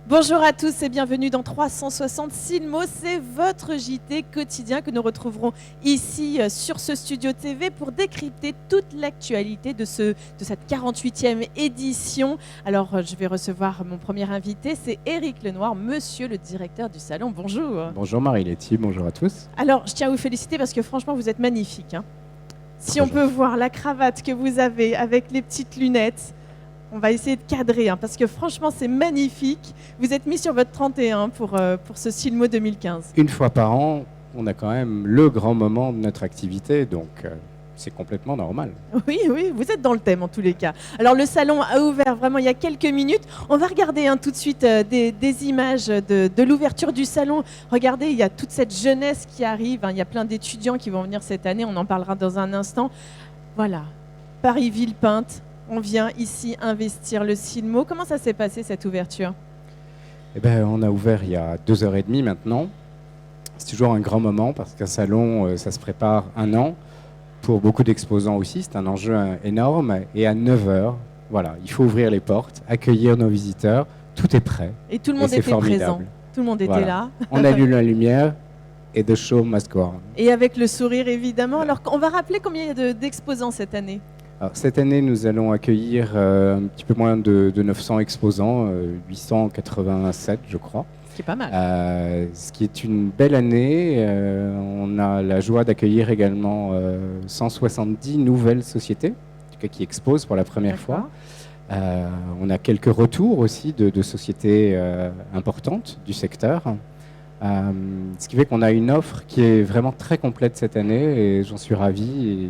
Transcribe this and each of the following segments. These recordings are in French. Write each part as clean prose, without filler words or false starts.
Bonjour à tous et bienvenue dans 360 Silmo, c'est votre JT quotidien que nous retrouverons ici sur ce Studio TV pour décrypter toute l'actualité de cette 48e édition. Alors je vais recevoir mon premier invité, c'est Éric Lenoir, monsieur le directeur du salon. Bonjour. Bonjour Marie-Letty, bonjour à tous. Alors je tiens à vous féliciter parce que franchement vous êtes magnifique. Si on peut voir la cravate que vous avez avec les petites lunettes, on va essayer de cadrer, parce que franchement, c'est magnifique. Vous êtes mis sur votre 31 pour ce Silmo 2015. Une fois par an, on a quand même le grand moment de notre activité, donc c'est complètement normal. Oui, vous êtes dans le thème en tous les cas. Alors, le salon a ouvert vraiment il y a quelques minutes. On va regarder tout de suite des images de l'ouverture du salon. Regardez, il y a toute cette jeunesse qui arrive. Il y a plein d'étudiants qui vont venir cette année. On en parlera dans un instant. Voilà, Paris-Villepinte. On vient ici investir le Silmo. Comment ça s'est passé cette ouverture ? Eh ben, on a ouvert il y a 2h30 maintenant. C'est toujours un grand moment parce qu'un salon, ça se prépare un an. Pour beaucoup d'exposants aussi, c'est un enjeu énorme. Et à 9h, voilà, il faut ouvrir les portes, accueillir nos visiteurs. Tout est prêt. Et tout le monde était présent. Tout le monde était là. On allume la lumière et the show must go on. Et avec le sourire, évidemment. Alors, on va rappeler combien il y a d'exposants cette année ? Alors, cette année, nous allons accueillir un petit peu moins de 900 exposants, 887 je crois. Ce qui est pas mal. Ce qui est une belle année. On a la joie d'accueillir également 170 nouvelles sociétés, en tout cas qui exposent pour la première fois. On a quelques retours aussi de sociétés importantes du secteur. Ce qui fait qu'on a une offre qui est vraiment très complète cette année et j'en suis ravi.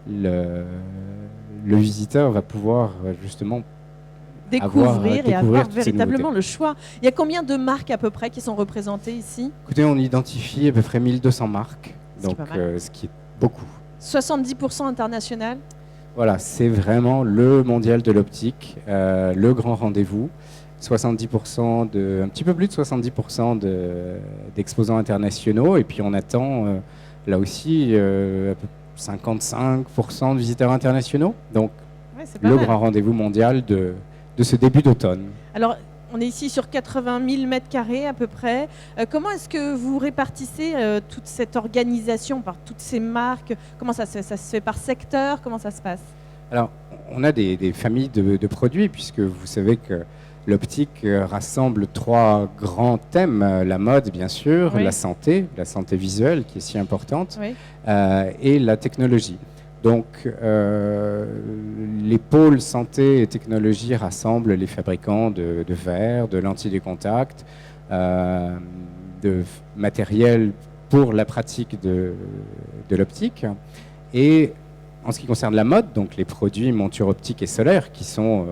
Le visiteur va pouvoir justement découvrir et avoir véritablement le choix. Il y a combien de marques à peu près qui sont représentées ici ? Écoutez, on identifie à peu près 1200 marques, donc ce qui est beaucoup. 70% international ? Voilà, c'est vraiment le mondial de l'optique, le grand rendez-vous. 70% un petit peu plus de 70% d'exposants internationaux et puis on attend là aussi à peu 55% de visiteurs internationaux, donc le grand rendez-vous mondial de ce début d'automne. Alors, on est ici sur 80 000 mètres carrés à peu près. Comment est-ce que vous répartissez toute cette organisation par toutes ces marques ? Comment ça se fait par secteur ? Comment ça se passe ? Alors, on a des familles de produits, puisque vous savez que l'optique rassemble 3 grands thèmes, la mode bien sûr, la santé visuelle qui est si importante, et la technologie. Donc les pôles santé et technologie rassemblent les fabricants de verres, de lentilles de contact, de matériel pour la pratique de l'optique. Et en ce qui concerne la mode, donc les produits montures optiques et solaires qui sont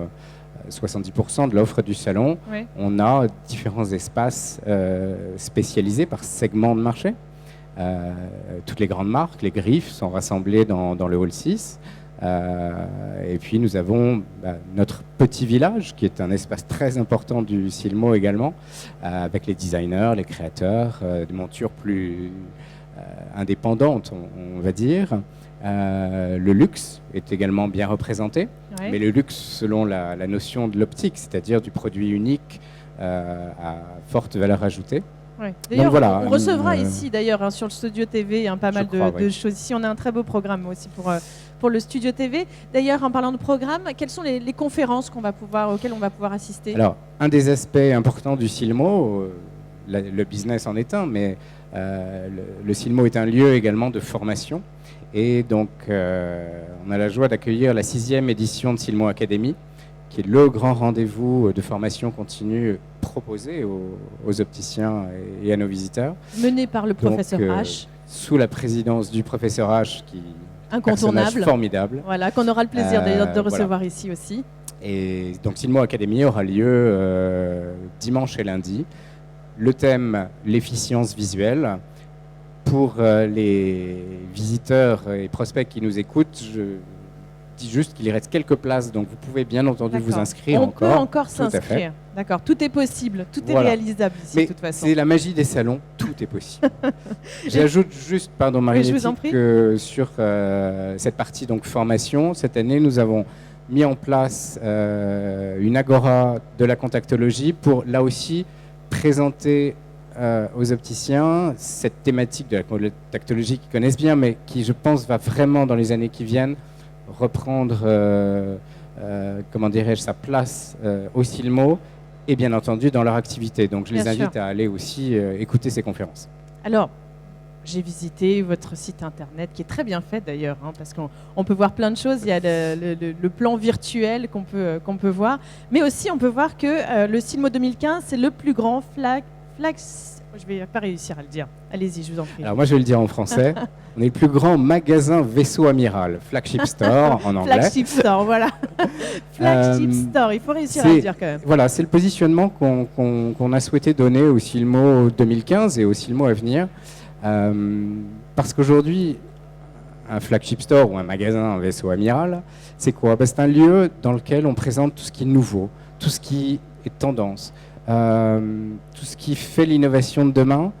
70% de l'offre du salon, on a différents espaces spécialisés par segment de marché. Toutes les grandes marques, les griffes sont rassemblées dans le hall 6. Et puis nous avons notre petit village, qui est un espace très important du Silmo également, avec les designers, les créateurs, des montures plus indépendantes, on va dire. Le luxe est également bien représenté, mais le luxe selon la notion de l'optique, c'est-à-dire du produit unique à forte valeur ajoutée. D'ailleurs, voilà, on recevra ici d'ailleurs sur le Studio TV pas mal de choses. Ici, on a un très beau programme aussi pour le Studio TV. D'ailleurs, en parlant de programme, quelles sont les conférences auxquelles on va pouvoir assister ? Alors, un des aspects importants du Silmo, le business en est un, mais le Silmo est un lieu également de formation. Et donc, on a la joie d'accueillir la 6e édition de Silmo Academy, qui est le grand rendez-vous de formation continue proposé aux opticiens et à nos visiteurs. Mené par le professeur H. Sous la présidence du professeur H, qui est incontournable, formidable. Voilà, qu'on aura le plaisir d'ailleurs de recevoir ici aussi. Et donc, Silmo Academy aura lieu dimanche et lundi. Le thème, l'efficience visuelle. Pour les visiteurs et prospects qui nous écoutent, je dis juste qu'il y reste quelques places, donc vous pouvez bien entendu vous inscrire encore. On peut encore s'inscrire. D'accord, tout est possible, tout est réalisable ici de toute façon. C'est la magie des salons, tout est possible. J'ajoute juste, pardon Marie-Letty, que sur cette partie donc formation, cette année nous avons mis en place une agora de la contactologie pour, là aussi, présenter aux opticiens cette thématique de la contactologie qu'ils connaissent bien, mais qui, je pense, va vraiment, dans les années qui viennent, reprendre, comment dirais-je, sa place au Silmo et bien entendu dans leur activité. Donc je les invite à aller aussi écouter ces conférences. Alors, j'ai visité votre site internet qui est très bien fait d'ailleurs, hein, parce qu'on peut voir plein de choses. Il y a le plan virtuel qu'on peut voir, mais aussi on peut voir que le Silmo 2015, c'est le plus grand je vais pas réussir à le dire. Allez-y, je vous en prie. Alors moi, je vais le dire en français. On est le plus grand magasin vaisseau amiral, flagship store en anglais. Flagship store, voilà. Flagship store, il faut réussir à le dire quand même. Voilà, c'est le positionnement qu'on a souhaité donner au Silmo 2015 et au Silmo à venir. Parce qu'aujourd'hui, un flagship store ou un magasin, un vaisseau amiral, c'est quoi? C'est un lieu dans lequel on présente tout ce qui est nouveau, tout ce qui est tendance, tout ce qui fait l'innovation de demain,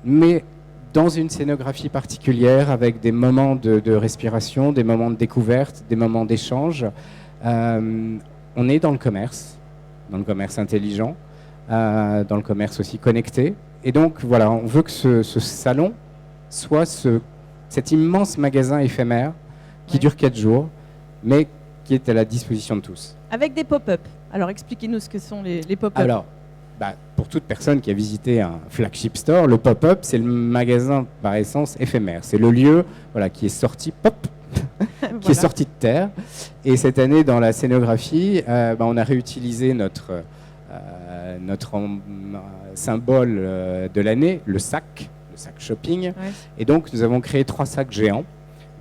mais dans une scénographie particulière, avec des moments de respiration, des moments de découverte, des moments d'échange. On est dans le commerce intelligent, dans le commerce aussi connecté. Et donc, voilà, on veut que ce salon soit cet immense magasin éphémère qui dure 4 jours, mais qui est à la disposition de tous. Avec des pop-up. Alors, expliquez-nous ce que sont les pop-up. Alors, pour toute personne qui a visité un flagship store, le pop-up, c'est le magasin par essence éphémère. C'est le lieu qui est sorti, qui est sorti de terre. Et cette année, dans la scénographie, on a réutilisé notre symbole de l'année, le sac shopping. Ouais. Et donc, nous avons créé 3 sacs géants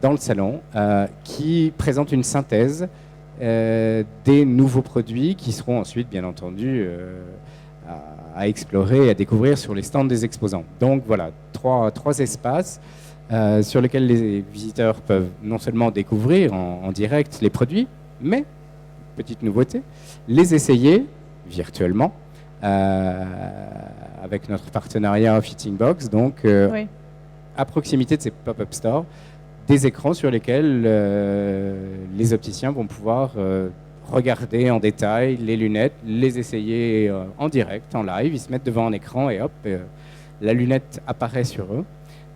dans le salon qui présentent une synthèse des nouveaux produits qui seront ensuite, bien entendu, à explorer et à découvrir sur les stands des exposants. Donc voilà, trois espaces sur lesquels les visiteurs peuvent non seulement découvrir en direct les produits, mais, petite nouveauté, les essayer virtuellement avec notre partenariat Fitting Box, donc oui, à proximité de ces pop-up stores, des écrans sur lesquels les opticiens vont pouvoir regarder en détail les lunettes, les essayer en direct, en live. Ils se mettent devant un écran et hop, la lunette apparaît sur eux.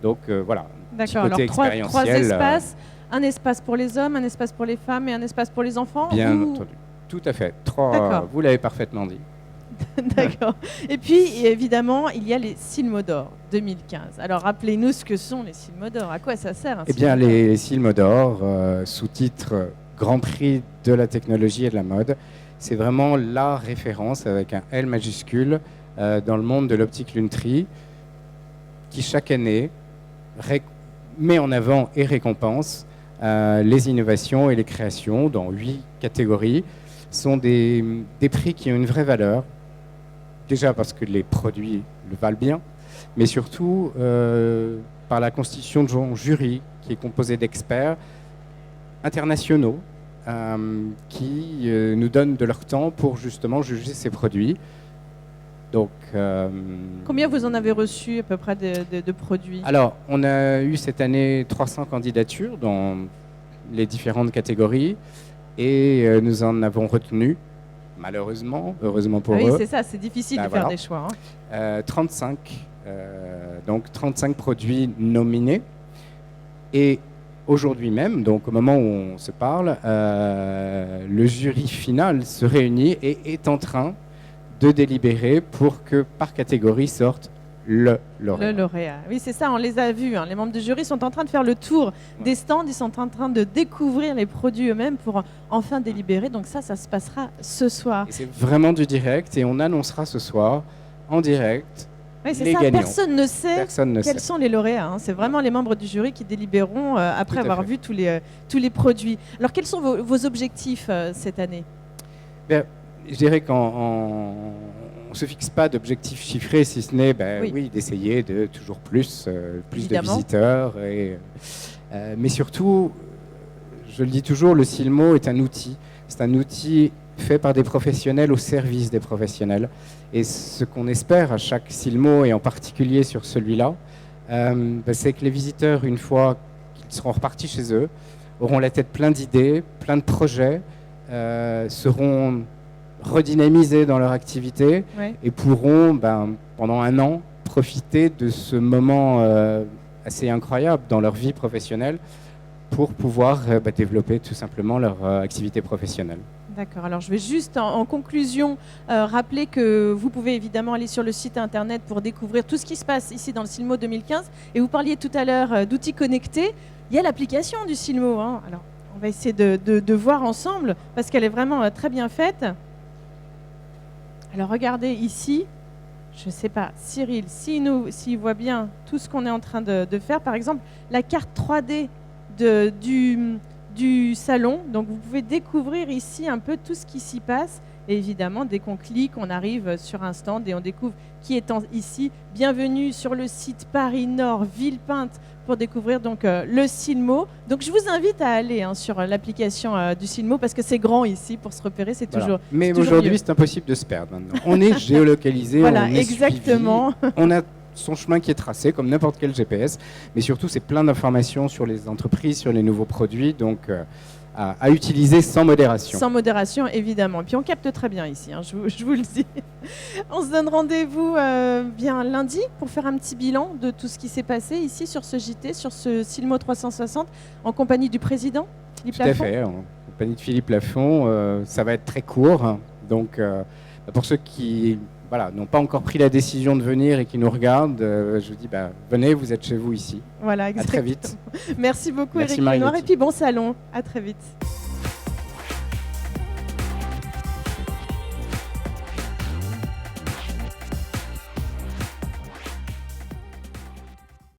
Donc voilà, d'accord. Alors trois espaces, un espace pour les hommes, un espace pour les femmes et un espace pour les enfants. Bien entendu, tout à fait. 3, vous l'avez parfaitement dit. D'accord. Et puis, évidemment, il y a les Silmo d'or 2015. Alors, rappelez-nous ce que sont les Silmo d'or. À quoi ça sert? Eh bien, les Silmo d'or, sous-titre Grand Prix de la technologie et de la mode, c'est vraiment la référence avec un L majuscule dans le monde de l'optique lunetterie qui, chaque année, met en avant et récompense les innovations et les créations dans 8 catégories. Ce sont des prix qui ont une vraie valeur. Déjà parce que les produits le valent bien, mais surtout par la constitution de jury qui est composé d'experts internationaux qui nous donnent de leur temps pour justement juger ces produits. Donc, combien vous en avez reçu à peu près de produits? Alors, on a eu cette année 300 candidatures dans les différentes catégories et nous en avons retenu, malheureusement, heureusement pour eux. Oui, c'est ça, c'est difficile de faire des choix. 35, donc 35 produits nominés. Et aujourd'hui même, donc au moment où on se parle, le jury final se réunit et est en train de délibérer pour que par catégorie sorte le lauréat. Le lauréat. Oui, c'est ça, on les a vus. Les membres du jury sont en train de faire le tour des stands, ils sont en train de découvrir les produits eux-mêmes pour enfin délibérer. Donc ça se passera ce soir. Et c'est vraiment du direct et on annoncera ce soir en direct les gagnants. Personne ne sait quels sont les lauréats. C'est vraiment les membres du jury qui délibéreront après avoir vu tous les produits. Alors quels sont vos objectifs cette année? Bien, je dirais qu'on ne se fixe pas d'objectifs chiffrés, si ce n'est d'essayer de toujours plus de visiteurs. Mais surtout, je le dis toujours, le Silmo est un outil. C'est un outil fait par des professionnels au service des professionnels. Et ce qu'on espère à chaque Silmo, et en particulier sur celui-là, c'est que les visiteurs, une fois qu'ils seront repartis chez eux, auront la tête pleine d'idées, plein de projets, seront redynamisés dans leur activité Ouais. et pourront, pendant un an, profiter de ce moment assez incroyable dans leur vie professionnelle pour pouvoir développer tout simplement leur activité professionnelle. D'accord. Alors, je vais juste en conclusion rappeler que vous pouvez évidemment aller sur le site internet pour découvrir tout ce qui se passe ici dans le Silmo 2015. Et vous parliez tout à l'heure d'outils connectés. Il y a l'application du Silmo, hein. Alors, on va essayer de voir ensemble parce qu'elle est vraiment très bien faite. Alors, regardez ici. Je ne sais pas, Cyril, s'il voit bien tout ce qu'on est en train de faire, par exemple, la carte 3D du salon. Donc, vous pouvez découvrir ici un peu tout ce qui s'y passe. Et évidemment, dès qu'on clique, on arrive sur un stand et on découvre qui est ici. Bienvenue sur le site Paris Nord, Villepinte, pour découvrir donc le Silmo. Donc, je vous invite à aller sur l'application du Silmo parce que c'est grand ici pour se repérer. C'est Voilà. toujours. Mais toujours aujourd'hui, mieux. c'est impossible de se perdre maintenant. On est géolocalisé, Voilà, on est exactement. suivi, on a son chemin qui est tracé comme n'importe quel GPS, mais surtout c'est plein d'informations sur les entreprises, sur les nouveaux produits, donc à utiliser sans modération. Sans modération, évidemment. Puis on capte très bien ici, hein, je vous le dis. On se donne rendez-vous bien lundi pour faire un petit bilan de tout ce qui s'est passé ici sur ce JT, sur ce Silmo 360, en compagnie du président Philippe Tout à Lafont. fait, en compagnie de Philippe Lafont. Ça va être très court, donc pour ceux qui n'ont pas encore pris la décision de venir et qui nous regardent, je vous dis, venez, vous êtes chez vous ici. Voilà, À exactement. très vite. Merci beaucoup, Merci, Éric Lenoir. Marie-Lottie. Et puis bon salon. À très vite.